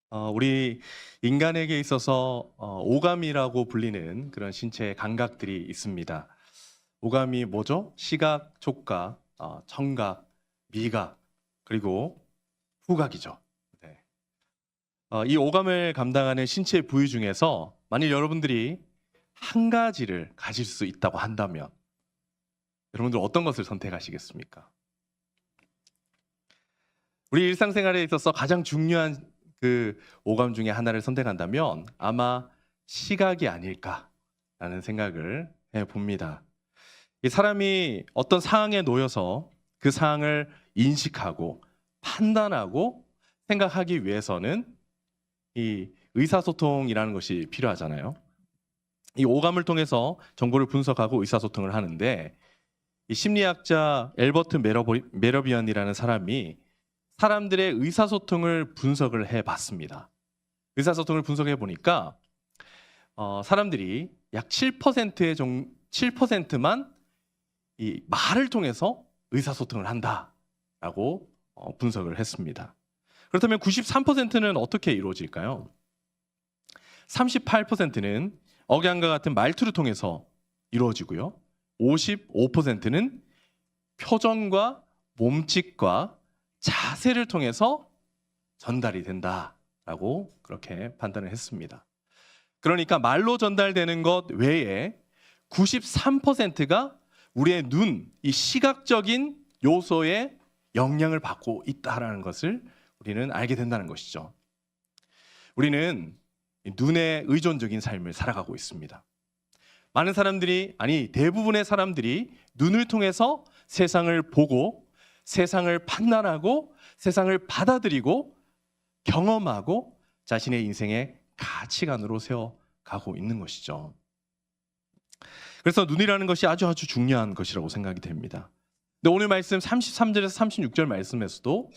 우리 인간에게 있어서 오감이라고 불리는 그런 신체 감각들이 있습니다. 오감이 뭐죠? 시각, 촉각, 청각, 미각, 그리고 후각이죠. 네. 이 오감을 감당하는 신체 부위 중에서 만일 여러분들이 한 가지를 가질 수 있다고 한다면 여러분들 어떤 것을 선택하시겠습니까? 우리 일상생활에 있어서 가장 중요한 그 오감 중에 하나를 선택한다면 아마 시각이 아닐까라는 생각을 해봅니다. 이 사람이 어떤 상황에 놓여서 그 상황을 인식하고 판단하고 생각하기 위해서는 이 의사소통이라는 것이 필요하잖아요. 이 오감을 통해서 정보를 분석하고 의사소통을 하는데 이 심리학자 엘버트 메러비언이라는 사람이 사람들의 의사소통을 분석을 해봤습니다. 의사소통을 분석해 보니까 사람들이 약 7%만 이 말을 통해서 의사소통을 한다라고 분석을 했습니다. 그렇다면 93%는 어떻게 이루어질까요? 38%는 억양과 같은 말투를 통해서 이루어지고요. 55%는 표정과 몸짓과 자세를 통해서 전달이 된다라고 그렇게 판단을 했습니다. 그러니까 말로 전달되는 것 외에 93%가 우리의 눈, 이 시각적인 요소에 영향을 받고 있다라는 것을 우리는 알게 된다는 것이죠. 우리는 눈에 의존적인 삶을 살아가고 있습니다. 많은 사람들이, 아니 대부분의 사람들이 눈을 통해서 세상을 보고 세상을 판단하고 세상을 받아들이고 경험하고 자신의 인생의 가치관으로 세워가고 있는 것이죠. 그래서 눈이라는 것이 아주 중요한 것이라고 생각이 됩니다. 근데 오늘 말씀 33절에서 36절 말씀에서도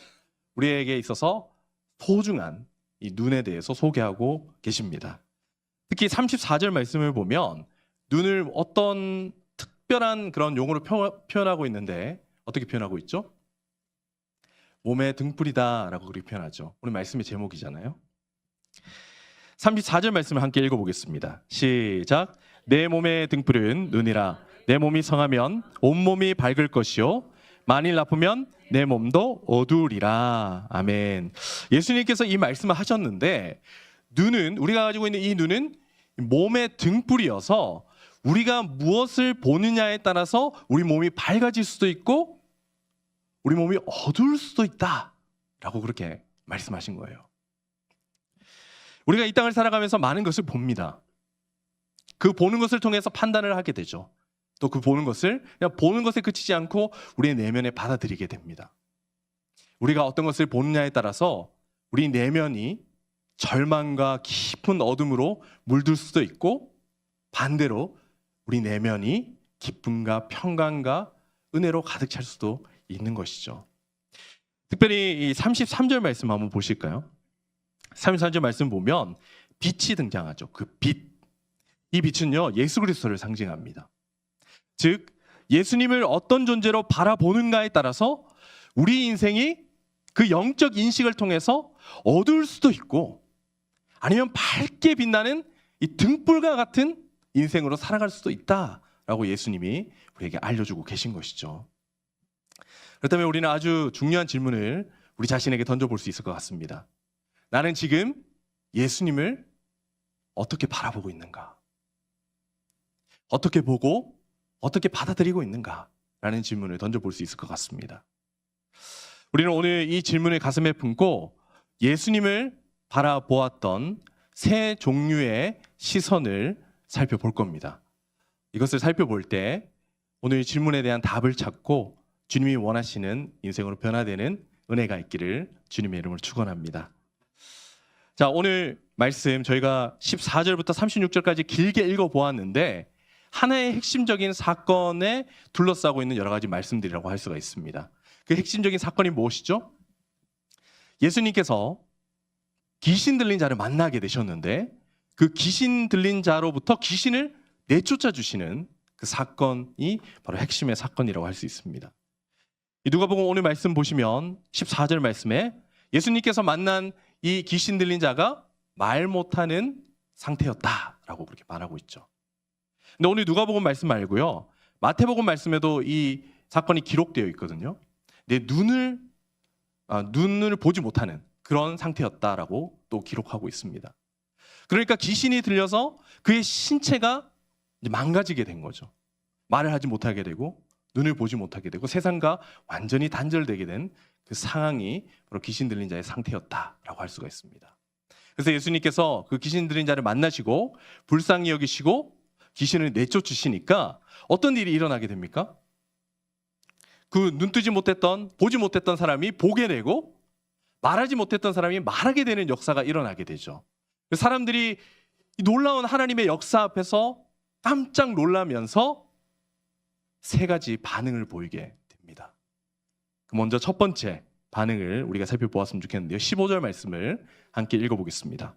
우리에게 있어서 소중한 이 눈에 대해서 소개하고 계십니다. 특히 34절 말씀을 보면 눈을 어떤 특별한 그런 용어로 표현하고 있는데 어떻게 표현하고 있죠? 몸의 등불이다라고 그렇게 표현하죠. 오늘 말씀의 제목이잖아요. 34절 말씀을 함께 읽어보겠습니다. 시작. 내 몸의 등불은 눈이라. 내 몸이 성하면 온몸이 밝을 것이요 만일 나쁘면 내 몸도 어두우리라. 아멘. 예수님께서 이 말씀을 하셨는데 눈은, 우리가 가지고 있는 이 눈은 몸의 등불이어서 우리가 무엇을 보느냐에 따라서 우리 몸이 밝아질 수도 있고 우리 몸이 어두울 수도 있다라고 그렇게 말씀하신 거예요. 우리가 이 땅을 살아가면서 많은 것을 봅니다. 그 보는 것을 통해서 판단을 하게 되죠. 또 그 보는 것을 그냥 보는 것에 그치지 않고 우리의 내면에 받아들이게 됩니다. 우리가 어떤 것을 보느냐에 따라서 우리 내면이 절망과 깊은 어둠으로 물들 수도 있고 반대로 우리 내면이 기쁨과 평강과 은혜로 가득 찰 수도 있는 것이죠. 특별히 이 33절 말씀 한번 보실까요? 33절 말씀 보면 빛이 등장하죠. 그 빛. 이 빛은요, 예수 그리스도를 상징합니다. 즉 예수님을 어떤 존재로 바라보는가에 따라서 우리 인생이 그 영적 인식을 통해서 어두울 수도 있고 아니면 밝게 빛나는 이 등불과 같은 인생으로 살아갈 수도 있다라고 예수님이 우리에게 알려주고 계신 것이죠. 그렇다면 우리는 아주 중요한 질문을 우리 자신에게 던져볼 수 있을 것 같습니다. 나는 지금 예수님을 어떻게 바라보고 있는가? 어떻게 보고 어떻게 받아들이고 있는가라는 질문을 던져볼 수 있을 것 같습니다. 우리는 오늘 이 질문을 가슴에 품고 예수님을 바라보았던 세 종류의 시선을 살펴볼 겁니다. 이것을 살펴볼 때 오늘 질문에 대한 답을 찾고 주님이 원하시는 인생으로 변화되는 은혜가 있기를 주님의 이름으로 축원합니다. 자, 오늘 말씀 저희가 14절부터 36절까지 길게 읽어보았는데 하나의 핵심적인 사건에 둘러싸고 있는 여러 가지 말씀들이라고 할 수가 있습니다. 그 핵심적인 사건이 무엇이죠? 예수님께서 귀신 들린 자를 만나게 되셨는데 그 귀신 들린 자로부터 귀신을 내쫓아 주시는 그 사건이 바로 핵심의 사건이라고 할 수 있습니다. 누가복음 오늘 말씀 보시면 14절 말씀에 예수님께서 만난 이 귀신 들린 자가 말 못하는 상태였다라고 그렇게 말하고 있죠. 근데 오늘 누가복음 말씀 말고요, 마태복음 말씀에도 이 사건이 기록되어 있거든요. 내 눈을 보지 못하는 그런 상태였다라고 또 기록하고 있습니다. 그러니까 귀신이 들려서 그의 신체가 망가지게 된 거죠. 말을 하지 못하게 되고 눈을 보지 못하게 되고 세상과 완전히 단절되게 된 그 상황이 바로 귀신 들린 자의 상태였다라고 할 수가 있습니다. 그래서 예수님께서 그 귀신 들린 자를 만나시고 불쌍히 여기시고 귀신을 내쫓으시니까 어떤 일이 일어나게 됩니까? 그 눈뜨지 못했던, 보지 못했던 사람이 보게 되고 말하지 못했던 사람이 말하게 되는 역사가 일어나게 되죠. 사람들이 이 놀라운 하나님의 역사 앞에서 깜짝 놀라면서 세 가지 반응을 보이게 됩니다. 먼저 첫 번째 반응을 우리가 살펴보았으면 좋겠는데요. 15절 말씀을 함께 읽어보겠습니다.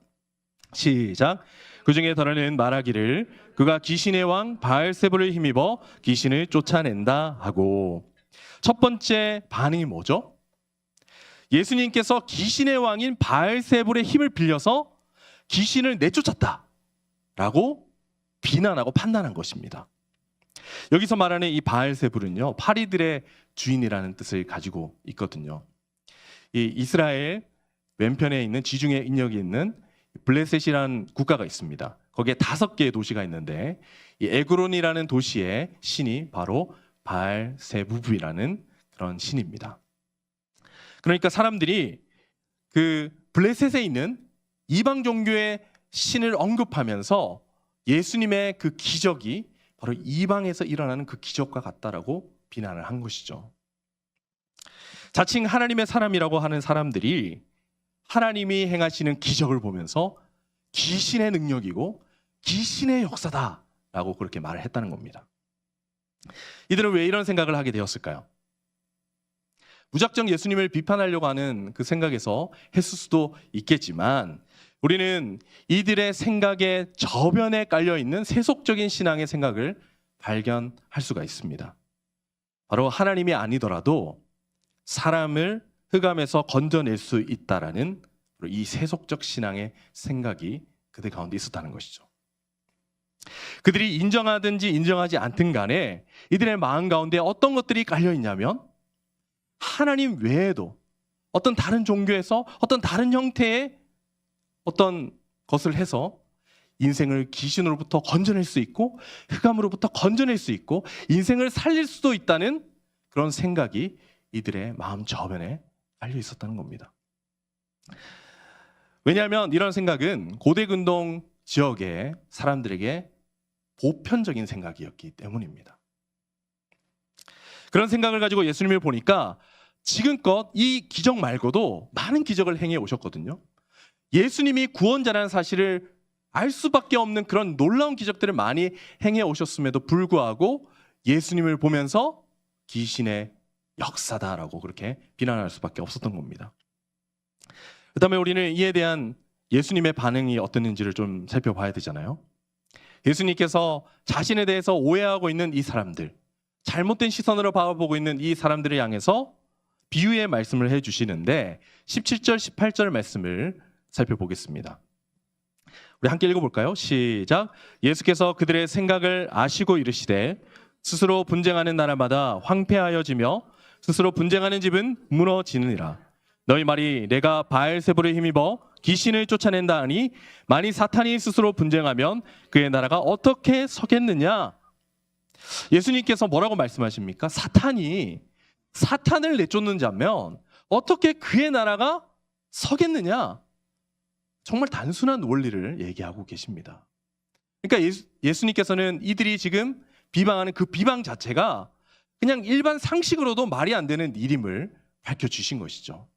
시작. 그 중에 더러는 말하기를 그가 귀신의 왕 바알세불을 힘입어 귀신을 쫓아낸다 하고, 첫 번째 반응이 뭐죠? 예수님께서 귀신의 왕인 바알세불의 힘을 빌려서 귀신을 내쫓았다라고 비난하고 판단한 것입니다. 여기서 말하는 이 바알세불은요, 파리들의 주인이라는 뜻을 가지고 있거든요. 이 이스라엘 왼편에 있는 지중해 인역이 있는 블레셋이라는 국가가 있습니다. 거기에 5개의 도시가 있는데 이 에그론이라는 도시의 신이 바로 바알세부브라는 그런 신입니다. 그러니까 사람들이 그 블레셋에 있는 이방 종교의 신을 언급하면서 예수님의 그 기적이 바로 이방에서 일어나는 그 기적과 같다라고 비난을 한 것이죠. 자칭 하나님의 사람이라고 하는 사람들이 하나님이 행하시는 기적을 보면서 귀신의 능력이고 귀신의 역사다라고 그렇게 말을 했다는 겁니다. 이들은 왜 이런 생각을 하게 되었을까요? 무작정 예수님을 비판하려고 하는 그 생각에서 했을 수도 있겠지만, 우리는 이들의 생각의 저변에 깔려있는 세속적인 신앙의 생각을 발견할 수가 있습니다. 바로 하나님이 아니더라도 사람을 흑암에서 건져낼 수 있다라는 이 세속적 신앙의 생각이 그들 가운데 있었다는 것이죠. 그들이 인정하든지 인정하지 않든 간에 이들의 마음 가운데 어떤 것들이 깔려있냐면, 하나님 외에도 어떤 다른 종교에서 어떤 다른 형태의 어떤 것을 해서 인생을 귀신으로부터 건져낼 수 있고 흑암으로부터 건져낼 수 있고 인생을 살릴 수도 있다는 그런 생각이 이들의 마음 저변에 깔려 있었다는 겁니다. 왜냐하면 이런 생각은 고대 근동 지역의 사람들에게 보편적인 생각이었기 때문입니다. 그런 생각을 가지고 예수님을 보니까 지금껏 이 기적 말고도 많은 기적을 행해 오셨거든요. 예수님이 구원자라는 사실을 알 수밖에 없는 그런 놀라운 기적들을 많이 행해 오셨음에도 불구하고 예수님을 보면서 귀신의 역사다라고 그렇게 비난할 수밖에 없었던 겁니다. 그다음에 우리는 이에 대한 예수님의 반응이 어땠는지를 좀 살펴봐야 되잖아요. 예수님께서 자신에 대해서 오해하고 있는 이 사람들, 잘못된 시선으로 바라보고 있는 이 사람들을 향해서 비유의 말씀을 해주시는데 17절, 18절 말씀을 살펴보겠습니다. 우리 함께 읽어볼까요? 시작. 예수께서 그들의 생각을 아시고 이르시되 스스로 분쟁하는 나라마다 황폐하여지며 스스로 분쟁하는 집은 무너지느니라. 너희 말이 내가 바알세불을 힘입어 귀신을 쫓아낸다 하니 만일 사탄이 스스로 분쟁하면 그의 나라가 어떻게 서겠느냐? 예수님께서 뭐라고 말씀하십니까? 사탄이 사탄을 내쫓는 자면 어떻게 그의 나라가 서겠느냐? 정말 단순한 원리를 얘기하고 계십니다. 그러니까 예수님께서는 이들이 지금 비방하는 그 비방 자체가 그냥 일반 상식으로도 말이 안 되는 일임을 밝혀주신 것이죠.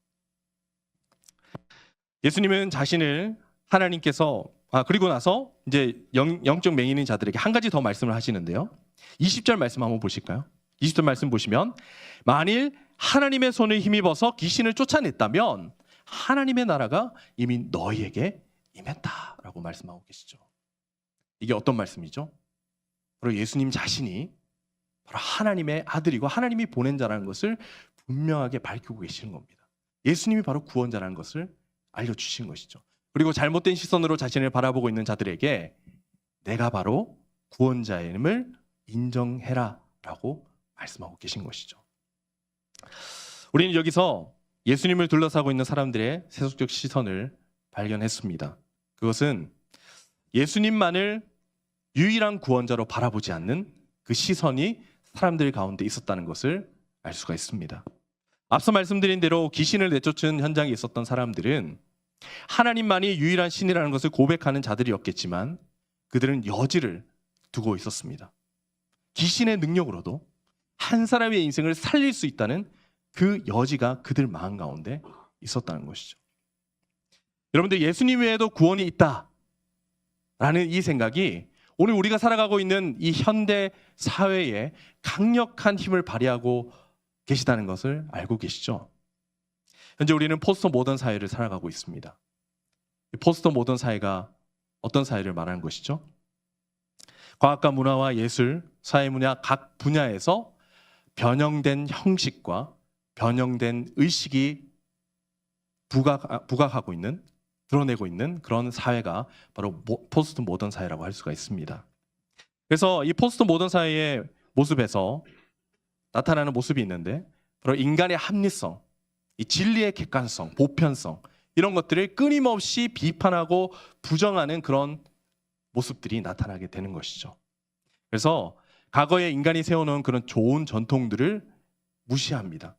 예수님은 자신을 하나님께서 그리고 나서 이제 영적 맹인인 자들에게 한 가지 더 말씀을 하시는데요. 20절 말씀 한번 보실까요? 20절 말씀 보시면 만일 하나님의 손을 힘입어서 귀신을 쫓아냈다면 하나님의 나라가 이미 너희에게 임했다라고 말씀하고 계시죠. 이게 어떤 말씀이죠? 바로 예수님 자신이 바로 하나님의 아들이고 하나님이 보낸 자라는 것을 분명하게 밝히고 계시는 겁니다. 예수님이 바로 구원자라는 것을 알려주신 것이죠. 그리고 잘못된 시선으로 자신을 바라보고 있는 자들에게 내가 바로 구원자임을 인정해라 라고 말씀하고 계신 것이죠. 우리는 여기서 예수님을 둘러싸고 있는 사람들의 세속적 시선을 발견했습니다. 그것은 예수님만을 유일한 구원자로 바라보지 않는 그 시선이 사람들 가운데 있었다는 것을 알 수가 있습니다. 앞서 말씀드린 대로 귀신을 내쫓은 현장에 있었던 사람들은 하나님만이 유일한 신이라는 것을 고백하는 자들이었겠지만 그들은 여지를 두고 있었습니다. 귀신의 능력으로도 한 사람의 인생을 살릴 수 있다는 그 여지가 그들 마음 가운데 있었다는 것이죠. 여러분들, 예수님 외에도 구원이 있다라는 이 생각이 오늘 우리가 살아가고 있는 이 현대 사회에 강력한 힘을 발휘하고 계시다는 것을 알고 계시죠? 현재 우리는 포스트 모던 사회를 살아가고 있습니다. 이 포스트 모던 사회가 어떤 사회를 말하는 것이죠? 과학과 문화와 예술, 사회문화 각 분야에서 변형된 형식과 변형된 의식이 부각하고 있는, 드러내고 있는 그런 사회가 바로 포스트 모던 사회라고 할 수가 있습니다. 그래서 이 포스트 모던 사회의 모습에서 나타나는 모습이 있는데 바로 인간의 합리성, 이 진리의 객관성, 보편성 이런 것들을 끊임없이 비판하고 부정하는 그런 모습들이 나타나게 되는 것이죠. 그래서 과거에 인간이 세워놓은 그런 좋은 전통들을 무시합니다.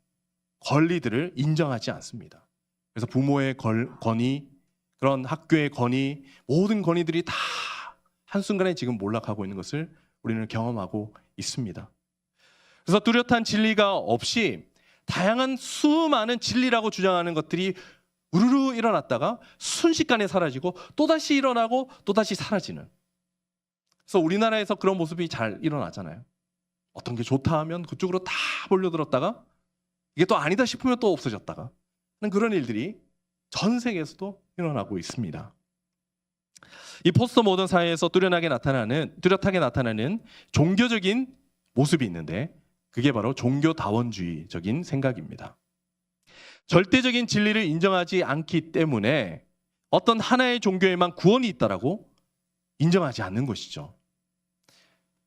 권리들을 인정하지 않습니다. 그래서 부모의 권위, 그런 학교의 권위, 모든 권위들이 다 한순간에 지금 몰락하고 있는 것을 우리는 경험하고 있습니다. 그래서 뚜렷한 진리가 없이 다양한 수많은 진리라고 주장하는 것들이 우르르 일어났다가 순식간에 사라지고 또다시 일어나고 또다시 사라지는, 그래서 우리나라에서 그런 모습이 잘 일어나잖아요. 어떤 게 좋다 하면 그쪽으로 다 몰려들었다가 이게 또 아니다 싶으면 또 없어졌다가 하는 그런 일들이 전 세계에서도 일어나고 있습니다. 이 포스트 모던 사회에서 뚜렷하게 나타나는 종교적인 모습이 있는데 그게 바로 종교다원주의적인 생각입니다. 절대적인 진리를 인정하지 않기 때문에 어떤 하나의 종교에만 구원이 있다라고 인정하지 않는 것이죠.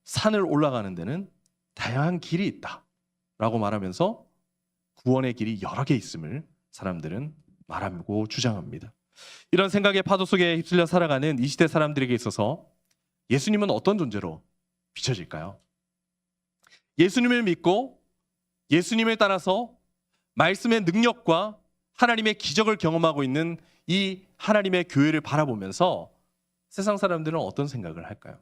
산을 올라가는 데는 다양한 길이 있다라고 말하면서 구원의 길이 여러 개 있음을 사람들은 말하고 주장합니다. 이런 생각의 파도 속에 휩쓸려 살아가는 이 시대 사람들에게 있어서 예수님은 어떤 존재로 비춰질까요? 예수님을 믿고 예수님을 따라서 말씀의 능력과 하나님의 기적을 경험하고 있는 이 하나님의 교회를 바라보면서 세상 사람들은 어떤 생각을 할까요?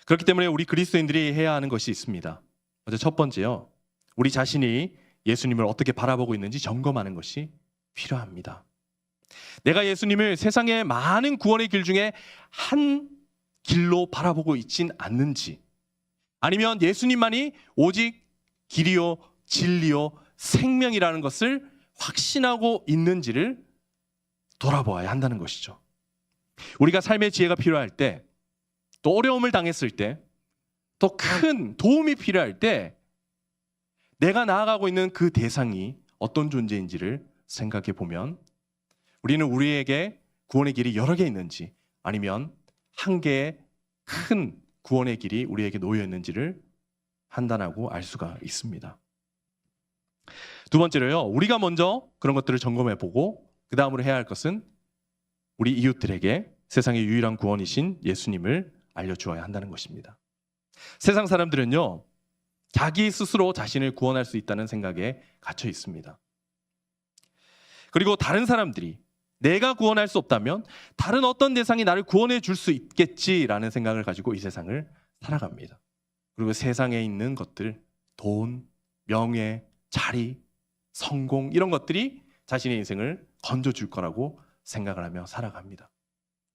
그렇기 때문에 우리 그리스도인들이 해야 하는 것이 있습니다. 먼저 첫 번째요, 우리 자신이 예수님을 어떻게 바라보고 있는지 점검하는 것이 필요합니다. 내가 예수님을 세상의 많은 구원의 길 중에 한 길로 바라보고 있진 않는지, 아니면 예수님만이 오직 길이요 진리요 생명이라는 것을 확신하고 있는지를 돌아보아야 한다는 것이죠. 우리가 삶의 지혜가 필요할 때, 또 어려움을 당했을 때, 더 큰 도움이 필요할 때 내가 나아가고 있는 그 대상이 어떤 존재인지를 생각해 보면 우리는 우리에게 구원의 길이 여러 개 있는지, 아니면 한 개의 큰 구원의 길이 우리에게 놓여 있는지를 판단하고 알 수가 있습니다. 두 번째로요, 우리가 먼저 그런 것들을 점검해 보고 그 다음으로 해야 할 것은 우리 이웃들에게 세상의 유일한 구원이신 예수님을 알려주어야 한다는 것입니다. 세상 사람들은요, 자기 스스로 자신을 구원할 수 있다는 생각에 갇혀 있습니다. 그리고 다른 사람들이 내가 구원할 수 없다면 다른 어떤 대상이 나를 구원해 줄 수 있겠지라는 생각을 가지고 이 세상을 살아갑니다. 그리고 세상에 있는 것들, 돈, 명예, 자리, 성공 이런 것들이 자신의 인생을 건져줄 거라고 생각을 하며 살아갑니다.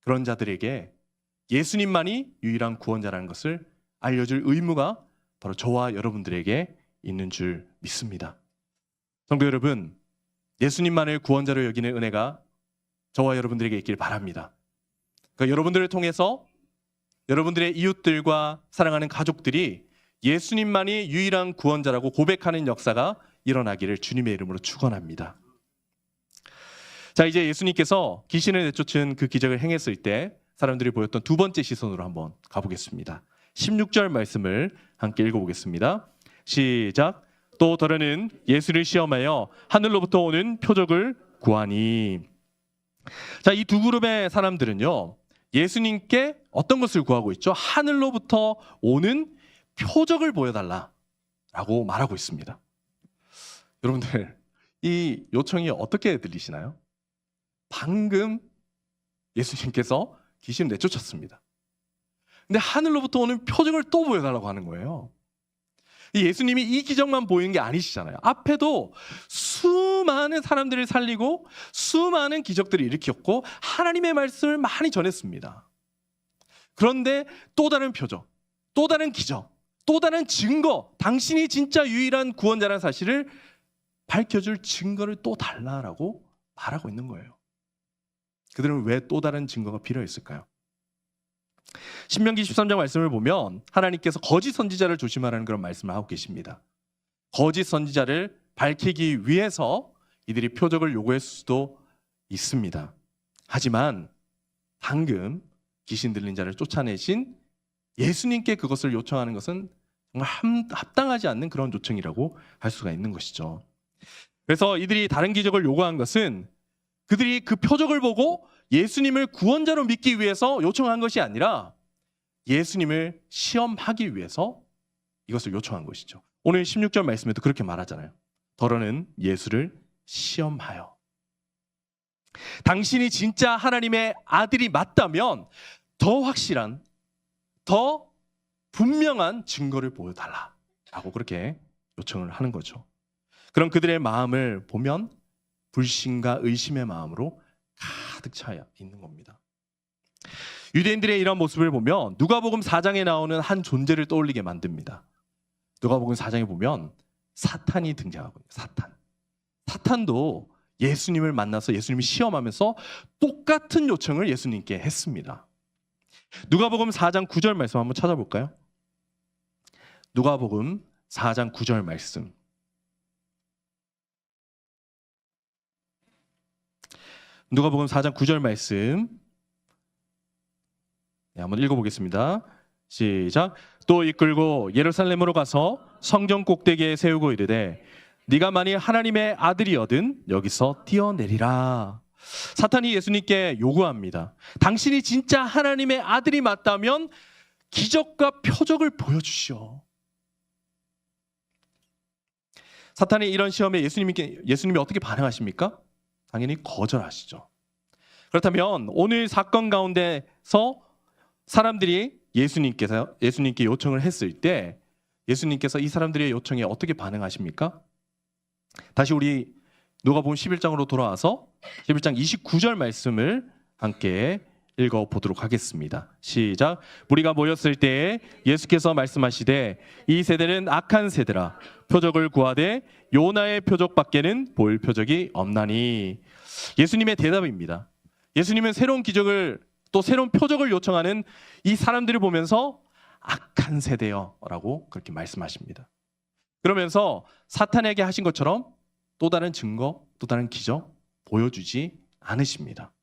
그런 자들에게 예수님만이 유일한 구원자라는 것을 알려줄 의무가 바로 저와 여러분들에게 있는 줄 믿습니다. 성도 여러분, 예수님만을 구원자로 여기는 은혜가 저와 여러분들에게 있길 바랍니다. 그러니까 여러분들을 통해서 여러분들의 이웃들과 사랑하는 가족들이 예수님만이 유일한 구원자라고 고백하는 역사가 일어나기를 주님의 이름으로 축원합니다. 자, 이제 예수님께서 귀신을 내쫓은 그 기적을 행했을 때 사람들이 보였던 두 번째 시선으로 한번 가보겠습니다. 16절 말씀을 함께 읽어보겠습니다. 시작. 또 더러는 예수를 시험하여 하늘로부터 오는 표적을 구하니. 자, 이 두 그룹의 사람들은요, 예수님께 어떤 것을 구하고 있죠? 하늘로부터 오는 표적을 보여달라라고 말하고 있습니다. 여러분들, 이 요청이 어떻게 들리시나요? 방금 예수님께서 귀신을 내쫓았습니다. 근데 하늘로부터 오는 표적을 또 보여달라고 하는 거예요. 예수님이 이 기적만 보이는 게 아니시잖아요. 앞에도 수많은 사람들을 살리고 수많은 기적들을 일으켰고 하나님의 말씀을 많이 전했습니다. 그런데 또 다른 표적, 또 다른 기적, 또 다른 증거, 당신이 진짜 유일한 구원자라는 사실을 밝혀줄 증거를 또 달라라고 말하고 있는 거예요. 그들은 왜 또 다른 증거가 필요했을까요? 신명기 13장 말씀을 보면 하나님께서 거짓 선지자를 조심하라는 그런 말씀을 하고 계십니다. 거짓 선지자를 밝히기 위해서 이들이 표적을 요구할 수도 있습니다. 하지만 방금 귀신 들린 자를 쫓아내신 예수님께 그것을 요청하는 것은 정말 합당하지 않는 그런 요청이라고 할 수가 있는 것이죠. 그래서 이들이 다른 기적을 요구한 것은 그들이 그 표적을 보고 예수님을 구원자로 믿기 위해서 요청한 것이 아니라 예수님을 시험하기 위해서 이것을 요청한 것이죠. 오늘 16절 말씀에도 그렇게 말하잖아요. 더러는 예수를 시험하여. 당신이 진짜 하나님의 아들이 맞다면 더 확실한, 더 분명한 증거를 보여달라라고 그렇게 요청을 하는 거죠. 그럼 그들의 마음을 보면 불신과 의심의 마음으로 가득 차 있는 겁니다. 유대인들의 이런 모습을 보면 누가복음 4장에 나오는 한 존재를 떠올리게 만듭니다. 누가복음 4장에 보면 사탄이 등장하거든요. 사탄도 예수님을 만나서 예수님이 시험하면서 똑같은 요청을 예수님께 했습니다. 누가복음 4장 9절 말씀 한번 찾아볼까요? 누가복음 4장 9절 말씀. 누가복음 4장 9절 말씀 한번 읽어보겠습니다. 시작. 또 이끌고 예루살렘으로 가서 성전 꼭대기에 세우고 이르되 네가 만일 하나님의 아들이거든 여기서 뛰어내리라. 사탄이 예수님께 요구합니다. 당신이 진짜 하나님의 아들이 맞다면 기적과 표적을 보여주시오. 사탄이 이런 시험에 예수님이 어떻게 반응하십니까? 당연히 거절하시죠. 그렇다면 오늘 사건 가운데서 사람들이 예수님께 요청을 했을 때 예수님께서 이 사람들의 요청에 어떻게 반응하십니까? 다시 우리 누가복음 11장으로 돌아와서 11장 29절 말씀을 함께 읽어보도록 하겠습니다. 시작. 무리가 모였을 때에 예수께서 말씀하시되 이 세대는 악한 세대라. 표적을 구하되 요나의 표적밖에는 볼 표적이 없나니. 예수님의 대답입니다. 예수님은 새로운 기적을 또 새로운 표적을 요청하는 이 사람들을 보면서 악한 세대여 라고 그렇게 말씀하십니다. 그러면서 사탄에게 하신 것처럼 또 다른 증거, 또 다른 기적 보여주지 않으십니다.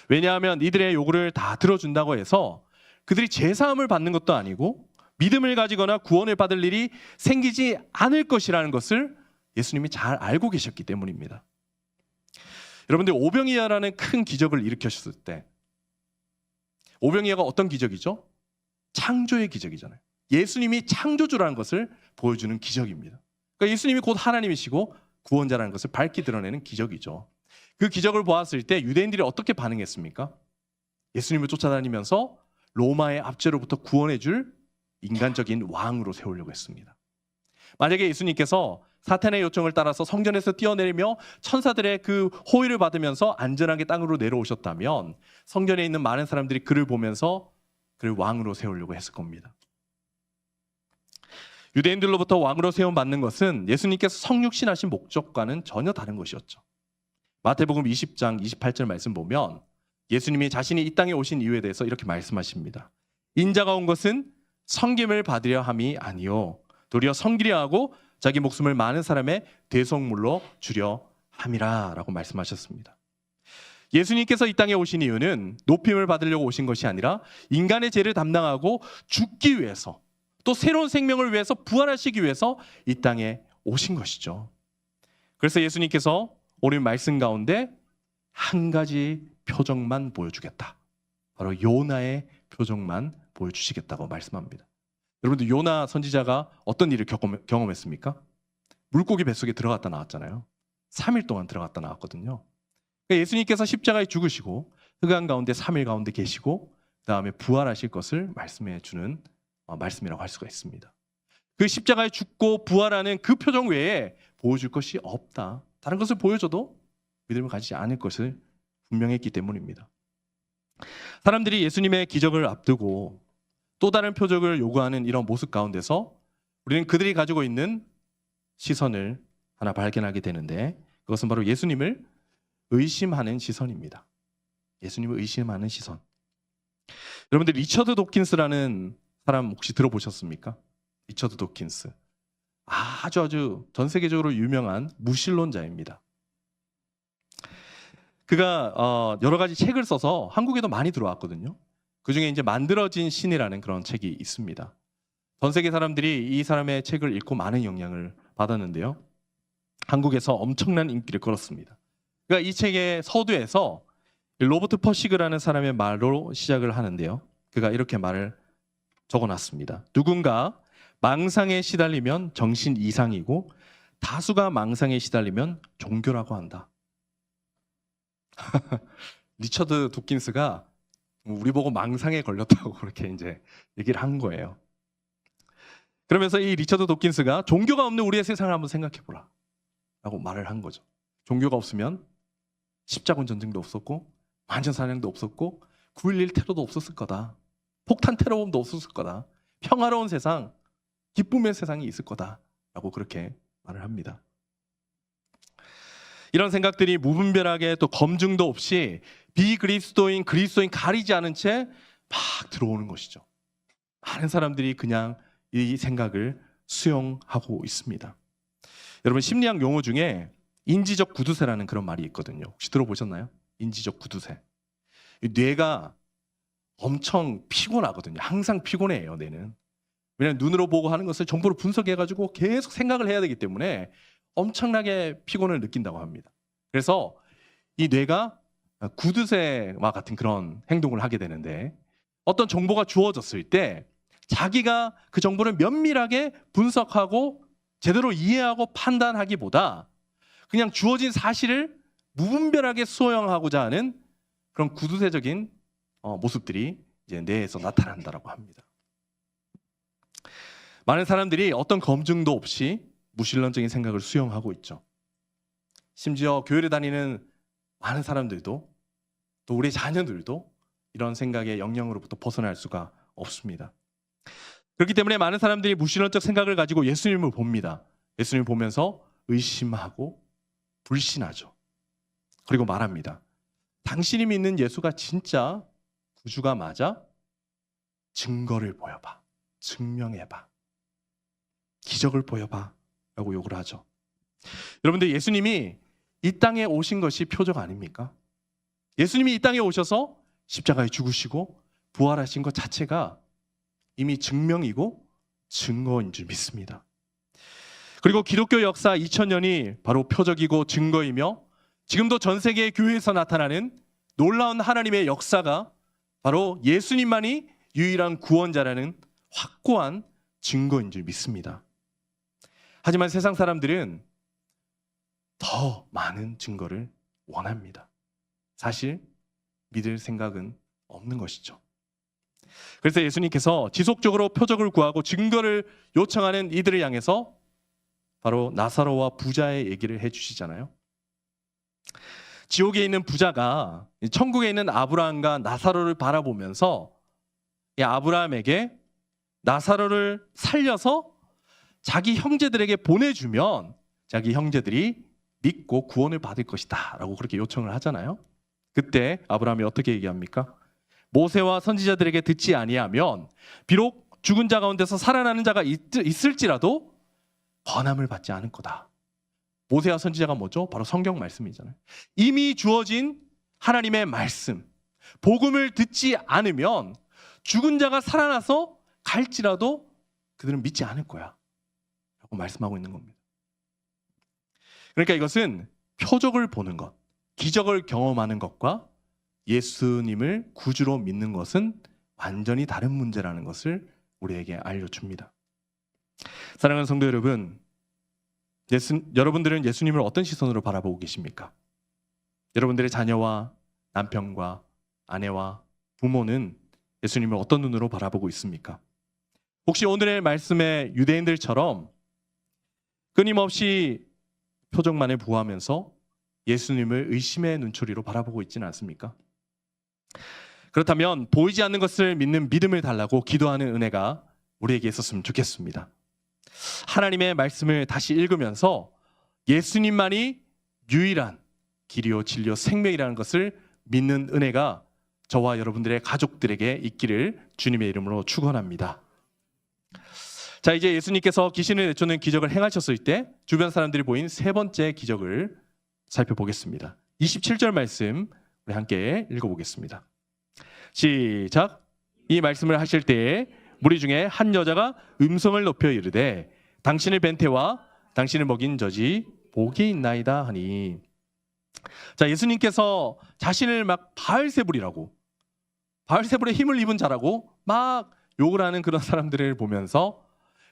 왜냐하면 이들의 요구를 다 들어준다고 해서 그들이 제사함을 받는 것도 아니고 믿음을 가지거나 구원을 받을 일이 생기지 않을 것이라는 것을 예수님이 잘 알고 계셨기 때문입니다. 여러분들 오병이어라는 큰 기적을 일으켰을 때 오병이어가 어떤 기적이죠? 창조의 기적이잖아요. 예수님이 창조주라는 것을 보여주는 기적입니다. 그러니까 예수님이 곧 하나님이시고 구원자라는 것을 밝히 드러내는 기적이죠. 그 기적을 보았을 때 유대인들이 어떻게 반응했습니까? 예수님을 쫓아다니면서 로마의 압제로부터 구원해 줄 인간적인 왕으로 세우려고 했습니다. 만약에 예수님께서 사탄의 요청을 따라서 성전에서 뛰어내리며 천사들의 그 호의를 받으면서 안전하게 땅으로 내려오셨다면 성전에 있는 많은 사람들이 그를 보면서 그를 왕으로 세우려고 했을 겁니다. 유대인들로부터 왕으로 세움받는 것은 예수님께서 성육신하신 목적과는 전혀 다른 것이었죠. 마태복음 20장 28절 말씀 보면 예수님이 자신이 이 땅에 오신 이유에 대해서 이렇게 말씀하십니다. 인자가 온 것은 섬김을 받으려 함이 아니요 도리어 섬기려 하고 자기 목숨을 많은 사람의 대속물로 주려 함이라 라고 말씀하셨습니다. 예수님께서 이 땅에 오신 이유는 높임을 받으려고 오신 것이 아니라 인간의 죄를 담당하고 죽기 위해서, 또 새로운 생명을 위해서 부활하시기 위해서 이 땅에 오신 것이죠. 그래서 예수님께서 오늘 말씀 가운데 한 가지 표적만 보여주겠다. 바로 요나의 표적만 보여주시겠다고 말씀합니다. 여러분들, 요나 선지자가 어떤 일을 경험했습니까? 물고기 뱃속에 들어갔다 나왔잖아요. 3일 동안 들어갔다 나왔거든요. 그러니까 예수님께서 십자가에 죽으시고 흑암 가운데 3일 가운데 계시고 그 다음에 부활하실 것을 말씀해 주는 말씀이라고 할 수가 있습니다. 그 십자가에 죽고 부활하는 그 표정 외에 보여줄 것이 없다. 다른 것을 보여줘도 믿음을 가지지 않을 것을 분명했기 때문입니다. 사람들이 예수님의 기적을 앞두고 또 다른 표적을 요구하는 이런 모습 가운데서 우리는 그들이 가지고 있는 시선을 하나 발견하게 되는데, 그것은 바로 예수님을 의심하는 시선입니다. 예수님을 의심하는 시선. 여러분들, 리처드 도킨스라는 사람 혹시 들어보셨습니까? 리처드 도킨스. 아주 전 세계적으로 유명한 무신론자입니다. 그가 여러 가지 책을 써서 한국에도 많이 들어왔거든요. 그중에 이제 만들어진 신이라는 그런 책이 있습니다. 전 세계 사람들이 이 사람의 책을 읽고 많은 영향을 받았는데요. 한국에서 엄청난 인기를 끌었습니다. 그러니까 이 책의 서두에서 로버트 퍼시그라는 사람의 말로 시작을 하는데요. 그가 이렇게 말을 적어놨습니다. 누군가 망상에 시달리면 정신 이상이고 다수가 망상에 시달리면 종교라고 한다. 리처드 도킨스가 우리 보고 망상에 걸렸다고 그렇게 이제 얘기를 한 거예요. 그러면서 이 리처드 도킨스가 종교가 없는 우리의 세상을 한번 생각해 보라 라고 말을 한 거죠. 종교가 없으면 십자군 전쟁도 없었고 만천사냥도 없었고 9.11 테러도 없었을 거다. 폭탄 테러범도 없었을 거다. 평화로운 세상, 기쁨의 세상이 있을 거다 라고 그렇게 말을 합니다. 이런 생각들이 무분별하게 또 검증도 없이 비그리스도인, 그리스도인 가리지 않은 채 막 들어오는 것이죠. 많은 사람들이 그냥 이 생각을 수용하고 있습니다. 여러분, 심리학 용어 중에 인지적 구두쇠라는 그런 말이 있거든요. 혹시 들어보셨나요? 인지적 구두쇠. 뇌가 엄청 피곤하거든요. 항상 피곤해요, 뇌는. 왜냐하면 눈으로 보고 하는 것을 정보를 분석해가지고 계속 생각을 해야 되기 때문에 엄청나게 피곤을 느낀다고 합니다. 그래서 이 뇌가 구두쇠와 같은 그런 행동을 하게 되는데, 어떤 정보가 주어졌을 때 자기가 그 정보를 면밀하게 분석하고 제대로 이해하고 판단하기보다 그냥 주어진 사실을 무분별하게 수용하고자 하는 그런 구두쇠적인 모습들이 이제 뇌에서 나타난다고 합니다. 많은 사람들이 어떤 검증도 없이 무신론적인 생각을 수용하고 있죠. 심지어 교회를 다니는 많은 사람들도, 또 우리 자녀들도 이런 생각의 영향으로부터 벗어날 수가 없습니다. 그렇기 때문에 많은 사람들이 무신론적 생각을 가지고 예수님을 봅니다. 예수님을 보면서 의심하고 불신하죠. 그리고 말합니다. 당신이 믿는 예수가 진짜 구주가 맞아? 증거를 보여봐. 증명해봐. 기적을 보여봐. 라고 요구를 하죠. 여러분들, 예수님이 이 땅에 오신 것이 표적 아닙니까? 예수님이 이 땅에 오셔서 십자가에 죽으시고 부활하신 것 자체가 이미 증명이고 증거인 줄 믿습니다. 그리고 기독교 역사 2000년이 바로 표적이고 증거이며 지금도 전 세계의 교회에서 나타나는 놀라운 하나님의 역사가 바로 예수님만이 유일한 구원자라는 확고한 증거인 줄 믿습니다. 하지만 세상 사람들은 더 많은 증거를 원합니다. 사실 믿을 생각은 없는 것이죠. 그래서 예수님께서 지속적으로 표적을 구하고 증거를 요청하는 이들을 향해서 바로 나사로와 부자의 얘기를 해주시잖아요. 지옥에 있는 부자가 천국에 있는 아브라함과 나사로를 바라보면서 이 아브라함에게 나사로를 살려서 자기 형제들에게 보내주면 자기 형제들이 믿고 구원을 받을 것이다 라고 그렇게 요청을 하잖아요. 그때 아브라함이 어떻게 얘기합니까? 모세와 선지자들에게 듣지 아니하면 비록 죽은 자 가운데서 살아나는 자가 있을지라도 권함을 받지 않을 거다. 모세와 선지자가 뭐죠? 바로 성경 말씀이잖아요. 이미 주어진 하나님의 말씀, 복음을 듣지 않으면 죽은 자가 살아나서 갈지라도 그들은 믿지 않을 거야 라고 말씀하고 있는 겁니다. 그러니까 이것은 표적을 보는 것, 기적을 경험하는 것과 예수님을 구주로 믿는 것은 완전히 다른 문제라는 것을 우리에게 알려줍니다. 사랑하는 성도 여러분, 여러분들은 예수님을 어떤 시선으로 바라보고 계십니까? 여러분들의 자녀와 남편과 아내와 부모는 예수님을 어떤 눈으로 바라보고 있습니까? 혹시 오늘의 말씀에 유대인들처럼 끊임없이 표적만을 부하면서 예수님을 의심의 눈초리로 바라보고 있지는 않습니까? 그렇다면 보이지 않는 것을 믿는 믿음을 달라고 기도하는 은혜가 우리에게 있었으면 좋겠습니다. 하나님의 말씀을 다시 읽으면서 예수님만이 유일한 길이요 진리요 생명이라는 것을 믿는 은혜가 저와 여러분들의 가족들에게 있기를 주님의 이름으로 축원합니다. 자, 이제 예수님께서 귀신을 내쫓는 기적을 행하셨을 때 주변 사람들이 보인 세 번째 기적을 살펴보겠습니다. 27절 말씀 우리 함께 읽어보겠습니다. 시작. 이 말씀을 하실 때에 무리 중에 한 여자가 음성을 높여 이르되 당신을 뵌 태와 당신을 먹인 젖이 복이 있나이다 하니. 자, 예수님께서 자신을 막 바알세불이라고, 바알세불의 힘을 입은 자라고 막 욕을 하는 그런 사람들을 보면서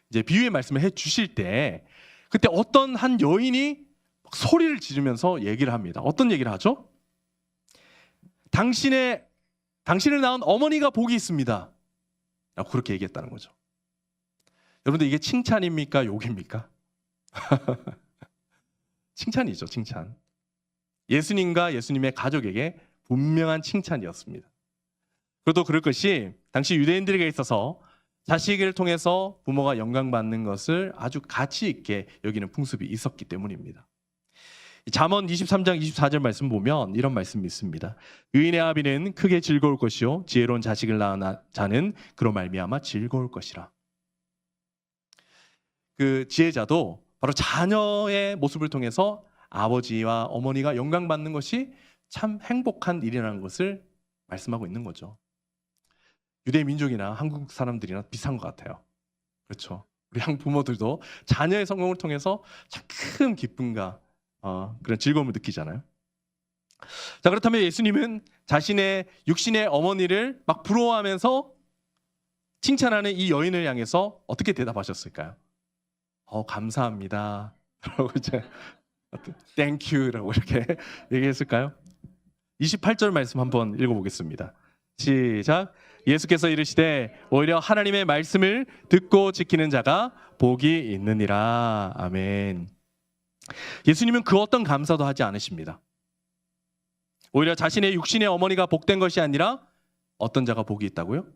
이제 비유의 말씀을 해 주실 때 그때 어떤 한 여인이 막 소리를 지르면서 얘기를 합니다. 어떤 얘기를 하죠? 당신을 낳은 어머니가 복이 있습니다 라고 그렇게 얘기했다는 거죠. 여러분들 이게 칭찬입니까? 욕입니까? 칭찬이죠, 칭찬. 예수님과 예수님의 가족에게 분명한 칭찬이었습니다. 그래도 그럴 것이 당시 유대인들에게 있어서 자식을 통해서 부모가 영광받는 것을 아주 가치 있게 여기는 풍습이 있었기 때문입니다. 잠언 23장 24절 말씀 보면 이런 말씀이 있습니다. 의인의 아비는 크게 즐거울 것이요 지혜로운 자식을 낳은 자는 그로 말미암아 즐거울 것이라. 그 지혜자도 바로 자녀의 모습을 통해서 아버지와 어머니가 영광받는 것이 참 행복한 일이라는 것을 말씀하고 있는 거죠. 유대 민족이나 한국 사람들이나 비슷한 것 같아요. 그렇죠. 우리 한국 부모들도 자녀의 성공을 통해서 참 큰 기쁨과 그런 즐거움을 느끼잖아요. 자, 그렇다면 예수님은 자신의 육신의 어머니를 막 부러워하면서 칭찬하는 이 여인을 향해서 어떻게 대답하셨을까요? 감사합니다 라고 이제 땡큐라고 이렇게 얘기했을까요? 28절 말씀 한번 읽어보겠습니다. 시작. 예수께서 이르시되 오히려 하나님의 말씀을 듣고 지키는 자가 복이 있느니라. 아멘. 예수님은 그 어떤 감사도 하지 않으십니다. 오히려 자신의 육신의 어머니가 복된 것이 아니라 어떤 자가 복이 있다고요?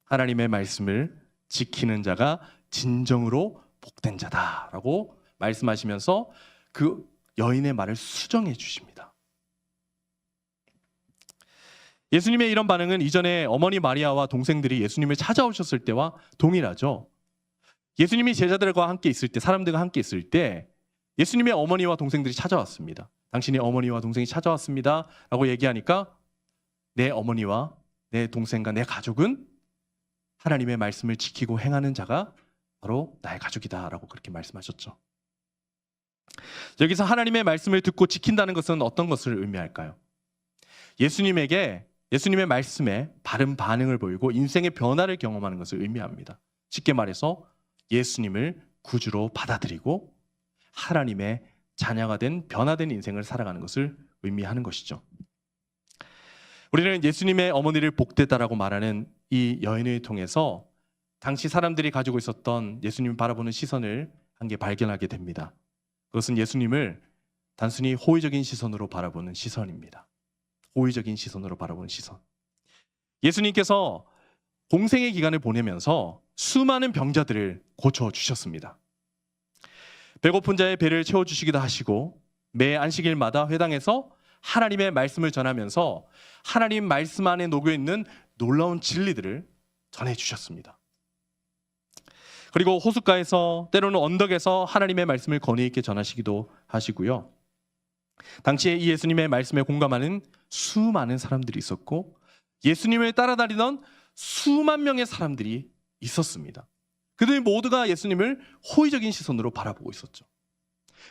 하나님의 말씀을 지키는 자가 진정으로 복된 자다라고 말씀하시면서 그 여인의 말을 수정해 주십니다. 예수님의 이런 반응은 이전에 어머니 마리아와 동생들이 예수님을 찾아오셨을 때와 동일하죠. 예수님이 제자들과 함께 있을 때, 사람들과 함께 있을 때 예수님의 어머니와 동생들이 찾아왔습니다. 당신의 어머니와 동생이 찾아왔습니다 라고 얘기하니까 내 어머니와 내 동생과 내 가족은 하나님의 말씀을 지키고 행하는 자가 바로 나의 가족이다 라고 그렇게 말씀하셨죠. 여기서 하나님의 말씀을 듣고 지킨다는 것은 어떤 것을 의미할까요? 예수님의 말씀에 바른 반응을 보이고 인생의 변화를 경험하는 것을 의미합니다. 쉽게 말해서 예수님을 구주로 받아들이고 하나님의 자녀가 된 변화된 인생을 살아가는 것을 의미하는 것이죠. 우리는 예수님의 어머니를 복되다라고 말하는 이 여인을 통해서 당시 사람들이 가지고 있었던 예수님을 바라보는 시선을 한 개 발견하게 됩니다. 그것은 예수님을 단순히 호의적인 시선으로 바라보는 시선입니다. 호의적인 시선으로 바라보는 시선. 예수님께서 공생의 기간을 보내면서 수많은 병자들을 고쳐주셨습니다. 배고픈 자의 배를 채워주시기도 하시고 매 안식일마다 회당에서 하나님의 말씀을 전하면서 하나님 말씀 안에 녹여있는 놀라운 진리들을 전해주셨습니다. 그리고 호숫가에서 때로는 언덕에서 하나님의 말씀을 권위 있게 전하시기도 하시고요. 당시에 이 예수님의 말씀에 공감하는 수많은 사람들이 있었고 예수님을 따라다니던 수만 명의 사람들이 있었습니다. 그들 모두가 예수님을 호의적인 시선으로 바라보고 있었죠.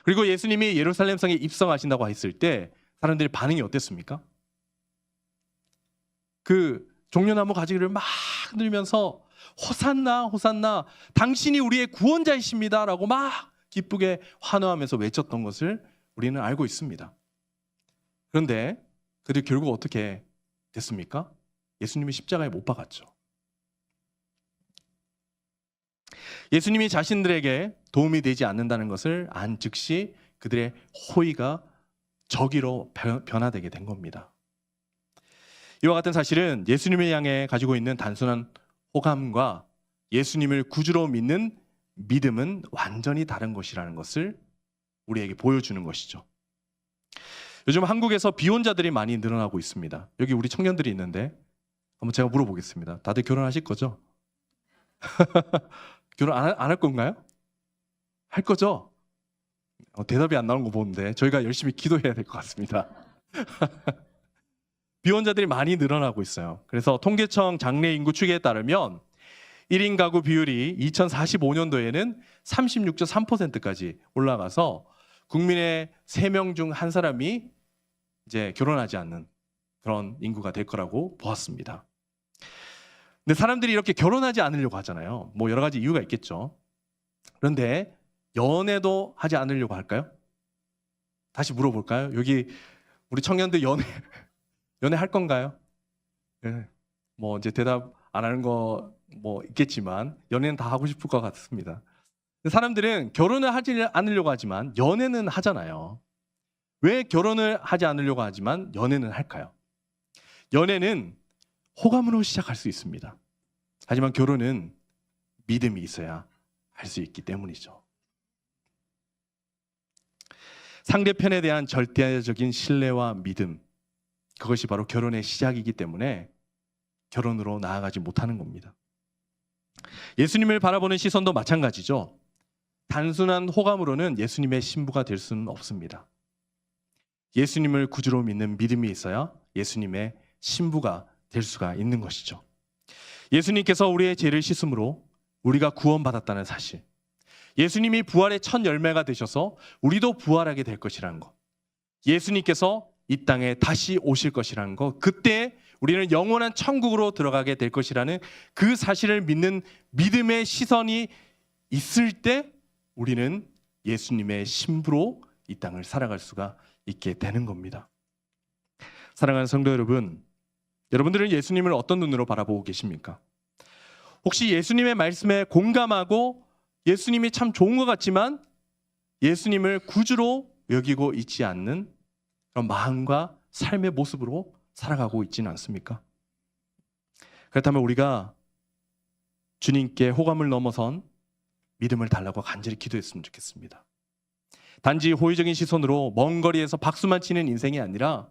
그리고 예수님이 예루살렘 성에 입성하신다고 했을 때 사람들의 반응이 어땠습니까? 그 종려나무 가지를 막 흔들면서 호산나 호산나 당신이 우리의 구원자이십니다 라고 막 기쁘게 환호하면서 외쳤던 것을 우리는 알고 있습니다. 그런데 그들 결국 어떻게 됐습니까? 예수님이 십자가에 못 박았죠. 예수님이 자신들에게 도움이 되지 않는다는 것을 안 즉시 그들의 호의가 적의로 변화되게 된 겁니다. 이와 같은 사실은 예수님을 향해 가지고 있는 단순한 호감과 예수님을 구주로 믿는 믿음은 완전히 다른 것이라는 것을 우리에게 보여주는 것이죠. 요즘 한국에서 비혼자들이 많이 늘어나고 있습니다. 여기 우리 청년들이 있는데 한번 제가 물어보겠습니다. 다들 결혼하실 거죠? 결혼 안 할 건가요? 할 거죠? 대답이 안 나오는 거 보는데 저희가 열심히 기도해야 될 것 같습니다. 비혼자들이 많이 늘어나고 있어요. 그래서 통계청 장래 인구 추계에 따르면 1인 가구 비율이 2045년도에는 36.3%까지 올라가서 국민의 3명 중 1사람이 이제 결혼하지 않는 그런 인구가 될 거라고 보았습니다. 근데 사람들이 이렇게 결혼하지 않으려고 하잖아요. 뭐 여러 가지 이유가 있겠죠. 그런데 연애도 하지 않으려고 할까요? 다시 물어볼까요? 여기 우리 청년들 연애 할 건가요? 네. 뭐 이제 대답 안 하는 거 뭐 있겠지만 연애는 다 하고 싶을 것 같습니다. 사람들은 결혼을 하지 않으려고 하지만 연애는 하잖아요. 왜 결혼을 하지 않으려고 하지만 연애는 할까요? 연애는 호감으로 시작할 수 있습니다. 하지만 결혼은 믿음이 있어야 할 수 있기 때문이죠. 상대편에 대한 절대적인 신뢰와 믿음, 그것이 바로 결혼의 시작이기 때문에 결혼으로 나아가지 못하는 겁니다. 예수님을 바라보는 시선도 마찬가지죠. 단순한 호감으로는 예수님의 신부가 될 수는 없습니다. 예수님을 구주로 믿는 믿음이 있어야 예수님의 신부가 될 수가 있는 것이죠. 예수님께서 우리의 죄를 씻음으로 우리가 구원받았다는 사실, 예수님이 부활의 첫 열매가 되셔서 우리도 부활하게 될 것이라는 것, 예수님께서 이 땅에 다시 오실 것이라는 것, 그때 우리는 영원한 천국으로 들어가게 될 것이라는 그 사실을 믿는 믿음의 시선이 있을 때 우리는 예수님의 신부로 이 땅을 살아갈 수가 있게 되는 겁니다. 사랑하는 성도 여러분, 여러분들은 예수님을 어떤 눈으로 바라보고 계십니까? 혹시 예수님의 말씀에 공감하고 예수님이 참 좋은 것 같지만 예수님을 구주로 여기고 있지 않는 그런 마음과 삶의 모습으로 살아가고 있지는 않습니까? 그렇다면 우리가 주님께 호감을 넘어선 믿음을 달라고 간절히 기도했으면 좋겠습니다. 단지 호의적인 시선으로 먼 거리에서 박수만 치는 인생이 아니라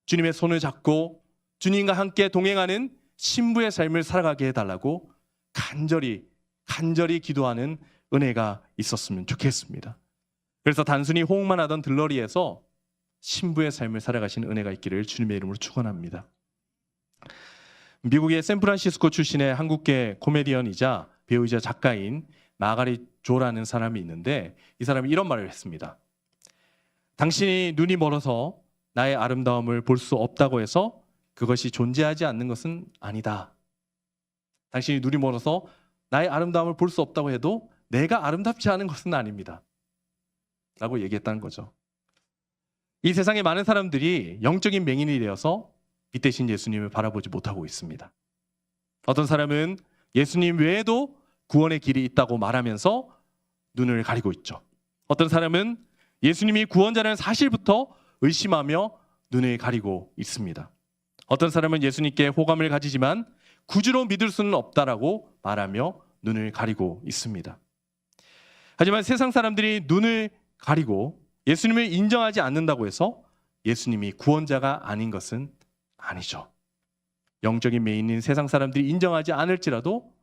주님의 손을 잡고 주님과 함께 동행하는 신부의 삶을 살아가게 해달라고 간절히 기도하는 은혜가 있었으면 좋겠습니다. 그래서 단순히 호응만 하던 들러리에서 신부의 삶을 살아가신 은혜가 있기를 주님의 이름으로 축원합니다. 미국의 샌프란시스코 출신의 한국계 코미디언이자 배우이자 작가인 마가릿 조라는 사람이 있는데 이 사람이 이런 말을 했습니다. 당신이 눈이 멀어서 나의 아름다움을 볼 수 없다고 해서 그것이 존재하지 않는 것은 아니다. 당신이 눈이 멀어서 나의 아름다움을 볼 수 없다고 해도 내가 아름답지 않은 것은 아닙니다. 라고 얘기했다는 거죠. 이 세상에 많은 사람들이 영적인 맹인이 되어서 빛 대신 예수님을 바라보지 못하고 있습니다. 어떤 사람은 예수님 외에도 구원의 길이 있다고 말하면서 눈을 가리고 있죠. 어떤 사람은 예수님이 구원자라는 사실부터 의심하며 눈을 가리고 있습니다. 어떤 사람은 예수님께 호감을 가지지만 구주로 믿을 수는 없다라고 말하며 눈을 가리고 있습니다. 하지만 세상 사람들이 눈을 가리고 예수님을 인정하지 않는다고 해서 예수님이 구원자가 아닌 것은 아니죠. 영적인 메인인 세상 사람들이 인정하지 않을지라도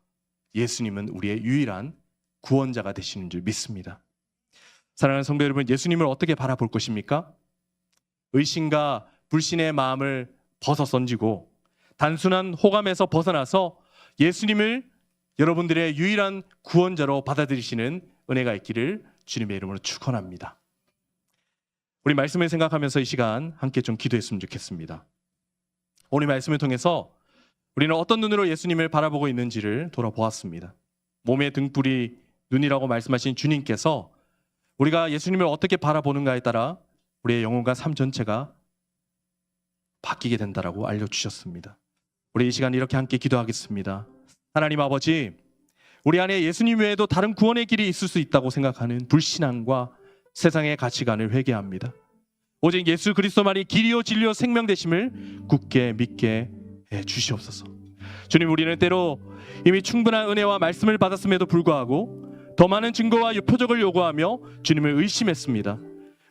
예수님은 우리의 유일한 구원자가 되시는 줄 믿습니다. 사랑하는 성도 여러분, 예수님을 어떻게 바라볼 것입니까? 의심과 불신의 마음을 벗어 던지고 단순한 호감에서 벗어나서 예수님을 여러분들의 유일한 구원자로 받아들이시는 은혜가 있기를 주님의 이름으로 축원합니다. 우리 말씀을 생각하면서 이 시간 함께 좀 기도했으면 좋겠습니다. 오늘 말씀을 통해서 우리는 어떤 눈으로 예수님을 바라보고 있는지를 돌아보았습니다. 몸의 등불이 눈이라고 말씀하신 주님께서 우리가 예수님을 어떻게 바라보는가에 따라 우리의 영혼과 삶 전체가 바뀌게 된다라고 알려주셨습니다. 우리 이 시간 이렇게 함께 기도하겠습니다. 하나님 아버지, 우리 안에 예수님 외에도 다른 구원의 길이 있을 수 있다고 생각하는 불신앙과 세상의 가치관을 회개합니다. 오직 예수 그리스도만이 길이요 진리요 생명 되심을 굳게 믿게 해 주시옵소서. 주님, 우리는 때로 이미 충분한 은혜와 말씀을 받았음에도 불구하고 더 많은 증거와 표적을 요구하며 주님을 의심했습니다.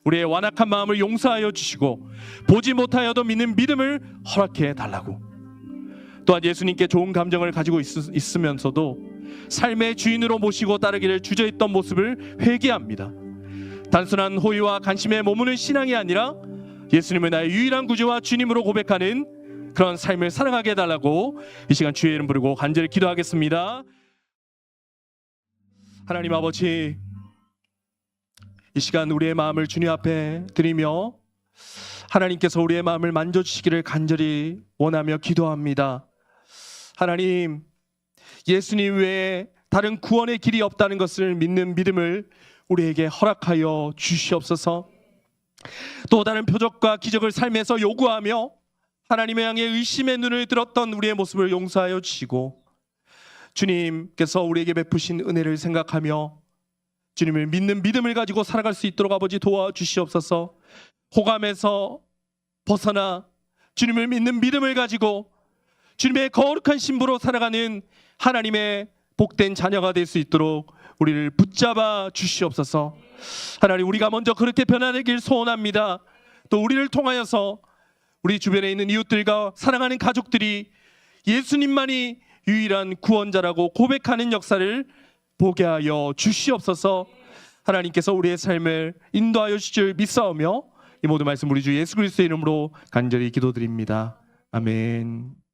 우리의 완악한 마음을 용서하여 주시고 보지 못하여도 믿는 믿음을 허락해 달라고, 또한 예수님께 좋은 감정을 가지고 있으면서도 삶의 주인으로 모시고 따르기를 주저했던 모습을 회개합니다. 단순한 호의와 관심에 머무는 신앙이 아니라 예수님을 나의 유일한 구주와 주님으로 고백하는 그런 삶을 살아가게 해달라고 이 시간 주의 이름 부르고 간절히 기도하겠습니다. 하나님 아버지, 이 시간 우리의 마음을 주님 앞에 드리며 하나님께서 우리의 마음을 만져주시기를 간절히 원하며 기도합니다. 하나님, 예수님 외에 다른 구원의 길이 없다는 것을 믿는 믿음을 우리에게 허락하여 주시옵소서. 또 다른 표적과 기적을 삶에서 요구하며 하나님의 향해 의심의 눈을 들었던 우리의 모습을 용서하여 주시고, 주님께서 우리에게 베푸신 은혜를 생각하며 주님을 믿는 믿음을 가지고 살아갈 수 있도록 아버지 도와주시옵소서. 호감에서 벗어나 주님을 믿는 믿음을 가지고 주님의 거룩한 신부로 살아가는 하나님의 복된 자녀가 될 수 있도록 우리를 붙잡아 주시옵소서. 하나님, 우리가 먼저 그렇게 변화되길 소원합니다. 또 우리를 통하여서 우리 주변에 있는 이웃들과 사랑하는 가족들이 예수님만이 유일한 구원자라고 고백하는 역사를 보게 하여 주시옵소서. 하나님께서 우리의 삶을 인도하여 주실 줄 믿사오며 이 모든 말씀 우리 주 예수 그리스도의 이름으로 간절히 기도드립니다. 아멘.